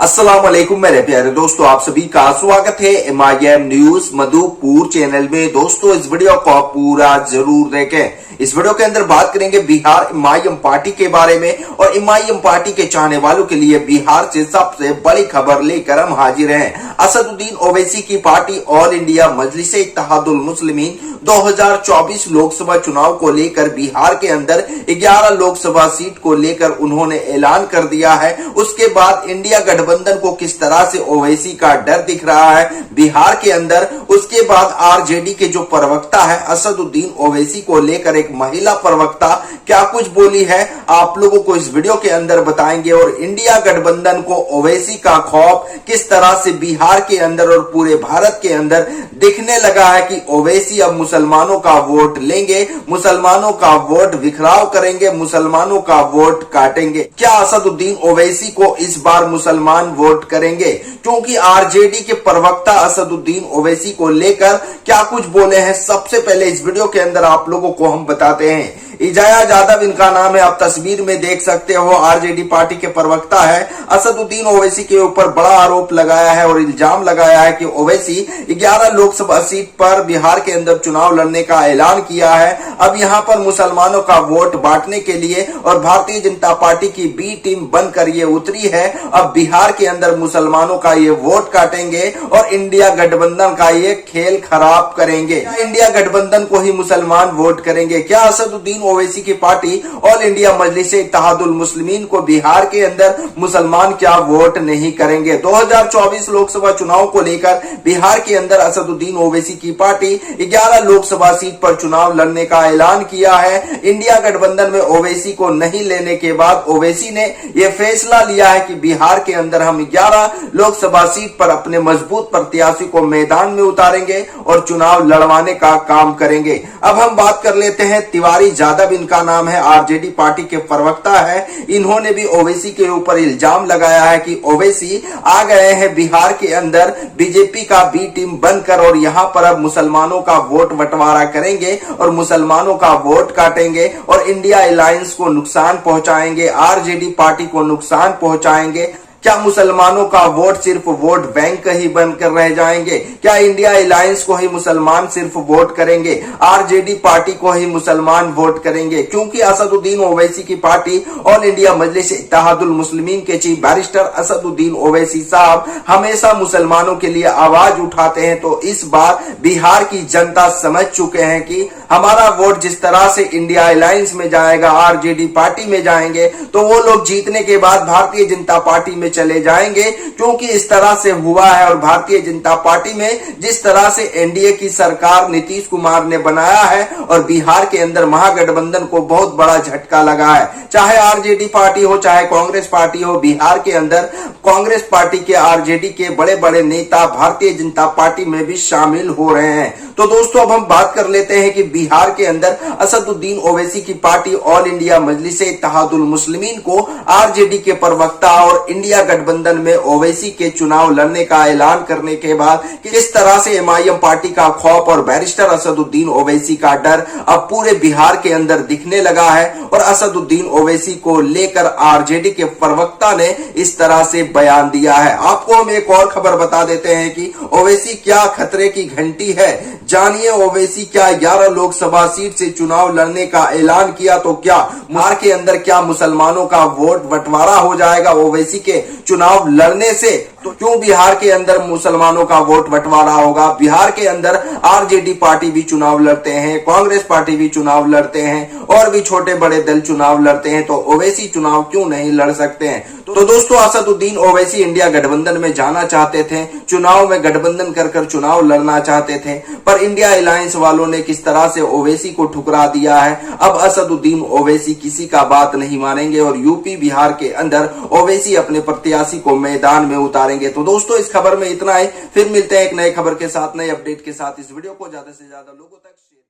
अस्सलाम वालेकुम मेरे प्यारे दोस्तों, आप सभी का स्वागत है MIM न्यूज मधुपुर चैनल में। दोस्तों इस वीडियो को आप पूरा जरूर देखें। इस वीडियो के अंदर बात करेंगे बिहार MIM पार्टी के बारे में और MIM पार्टी के चाहने वालों के लिए बिहार से सबसे बड़ी खबर लेकर हम हाजिर हैं। असदुद्दीन ओवैसी की पार्टी ऑल इंडिया मजलिस इत्तेहादुल मुस्लिमीन 2024 लोकसभा चुनाव को लेकर बिहार के अंदर 11 लोकसभा सीट को लेकर उन्होंने ऐलान कर दिया है। उसके बाद इंडिया गठबंधन को किस तरह से ओवैसी का डर दिख रहा है बिहार के अंदर। उसके बाद आरजेडी के जो प्रवक्ता है असदुद्दीन ओवैसी को लेकर एक महिला प्रवक्ता क्या कुछ बोली है, आप लोगों को इस वीडियो के अंदर बताएंगे। और इंडिया गठबंधन को ओवैसी का खौफ किस तरह से बिहार के अंदर और पूरे भारत के अंदर दिखने लगा है कि ओवैसी अब मुसलमानों का वोट लेंगे, मुसलमानों का वोट बिखराव करेंगे, मुसलमानों का वोट काटेंगे। क्या असदुद्दीन ओवैसी को इस बार मुसलमान वोट करेंगे? क्योंकि आरजेडी के प्रवक्ता असदुद्दीन ओवैसी को लेकर क्या कुछ बोले हैं, सबसे पहले इस वीडियो के अंदर आप लोगों को हम बताते हैं। इजाया यादव इनका नाम है, आप तस्वीर में देख सकते हो। आरजेडी पार्टी के प्रवक्ता है। असदुद्दीन ओवैसी के ऊपर बड़ा आरोप लगाया है और इल्जाम लगाया है कि ओवैसी 11 लोकसभा सीट पर बिहार के अंदर चुनाव लड़ने का ऐलान किया है। अब यहां पर मुसलमानों का वोट बांटने के लिए और भारतीय जनता पार्टी की बी टीम बनकर ये उतरी है। अब बिहार के अंदर मुसलमानों का ये वोट काटेंगे और इंडिया गठबंधन का ये खेल खराब करेंगे। क्या इंडिया गठबंधन को ही मुसलमान वोट करेंगे? क्या असदुद्दीन ओवैसी की पार्टी ऑल इंडिया मजलिस इत्तेहादुल मुस्लिमीन को बिहार के अंदर मुसलमान क्या वोट नहीं करेंगे? 2024 लोकसभा चुनाव को लेकर बिहार के अंदर असदुद्दीन ओवैसी की पार्टी 11 लोकसभा सीट पर चुनाव लड़ने का ऐलान किया है। इंडिया गठबंधन में ओवैसी को नहीं लेने के बाद ओवैसी ने यह फैसला लिया है कि बिहार के अंदर हम 11 लोकसभा सीट पर अपने मजबूत प्रत्याशी को मैदान में उतारेंगे और चुनाव लड़वाने का काम करेंगे। अब हम बात कर लेते हैं तिवारी यादव इनका नाम है, आरजेडी पार्टी के प्रवक्ता है। इन्होंने भी ओवैसी के ऊपर इल्जाम लगाया है कि ओवैसी आ गए हैं बिहार के अंदर बीजेपी का बी टीम बनकर और यहां पर अब मुसलमानों का वोट बंटवारा करेंगे और मुसलमानों का वोट काटेंगे और इंडिया अलायंस को नुकसान पहुंचाएंगे, आरजेडी पार्टी को नुकसान पहुंचाएंगे। क्या मुसलमानों का वोट सिर्फ वोट बैंक ही बनकर रह जाएंगे? क्या इंडिया अलायंस को ही मुसलमान सिर्फ वोट करेंगे, आरजेडी पार्टी को ही मुसलमान वोट करेंगे? क्योंकि असदुद्दीन ओवैसी की पार्टी ऑल इंडिया मजलिस इत्तेहादुल मुस्लिमीन के चीफ बैरिस्टर असदुद्दीन ओवैसी साहब हमेशा मुसलमानों के लिए आवाज उठाते हैं। तो इस बार बिहार की जनता समझ चुके हैं कि हमारा वोट जिस तरह से इंडिया अलायंस में जाएगा, आरजेडी पार्टी में जाएंगे, तो वो लोग जीतने के बाद भारतीय जनता पार्टी में चले जाएंगे। क्योंकि इस तरह से हुआ है और भारतीय जनता पार्टी में जिस तरह से एनडीए की सरकार नीतीश कुमार ने बनाया है और बिहार के अंदर महागठबंधन को बहुत बड़ा झटका लगा है। चाहे आरजेडी पार्टी हो, चाहे कांग्रेस पार्टी हो, बिहार के अंदर कांग्रेस पार्टी के, आरजेडी के बड़े बड़े नेता भारतीय जनता पार्टी में भी शामिल हो रहे हैं। तो दोस्तों अब हम बात कर लेते हैं कि बिहार के अंदर असदुद्दीन ओवैसी की पार्टी ऑल इंडिया मजलिस इत्तेहादुल मुस्लिमीन को आरजेडी के प्रवक्ता और इंडिया गठबंधन में ओवैसी के चुनाव लड़ने का ऐलान करने के बाद किस तरह से MIM पार्टी का खौफ और बैरिस्टर असदुद्दीन ओवैसी का डर अब पूरे बिहार के अंदर दिखने लगा है। और असदुद्दीन ओवैसी को लेकर आरजेडी के प्रवक्ता ने इस तरह से बयान दिया है। आपको हम एक और खबर बता देते हैं कि ओवैसी क्या खतरे की घंटी है। जानिए ओवैसी क्या 11 लोकसभा सीट से चुनाव लड़ने का ऐलान किया तो क्या बिहार के अंदर क्या मुसलमानों का वोट बंटवारा हो जाएगा ओवैसी के चुनाव लड़ने से? तो क्यों बिहार के अंदर मुसलमानों का वोट बंटवारा होगा? बिहार के अंदर आरजेडी पार्टी भी चुनाव लड़ते हैं, कांग्रेस पार्टी भी चुनाव लड़ते हैं और भी छोटे बड़े दल चुनाव लड़ते हैं, तो ओवैसी चुनाव क्यों नहीं लड़ सकते हैं? तो दोस्तों असदुद्दीन ओवैसी इंडिया गठबंधन में जाना चाहते थे, चुनाव में गठबंधन कर चुनाव लड़ना चाहते थे, पर इंडिया अलायंस वालों ने किस तरह से ओवैसी को ठुकरा दिया है। अब असदुद्दीन ओवैसी किसी का बात नहीं मानेंगे और यूपी बिहार के अंदर ओवैसी अपने प्रत्याशी को मैदान में उतारेंगे। तो दोस्तों इस खबर में इतना ही, फिर मिलते हैं एक नए खबर के साथ, नए अपडेट के साथ। इस वीडियो को ज्यादा से ज्यादा लोगों तक शेयर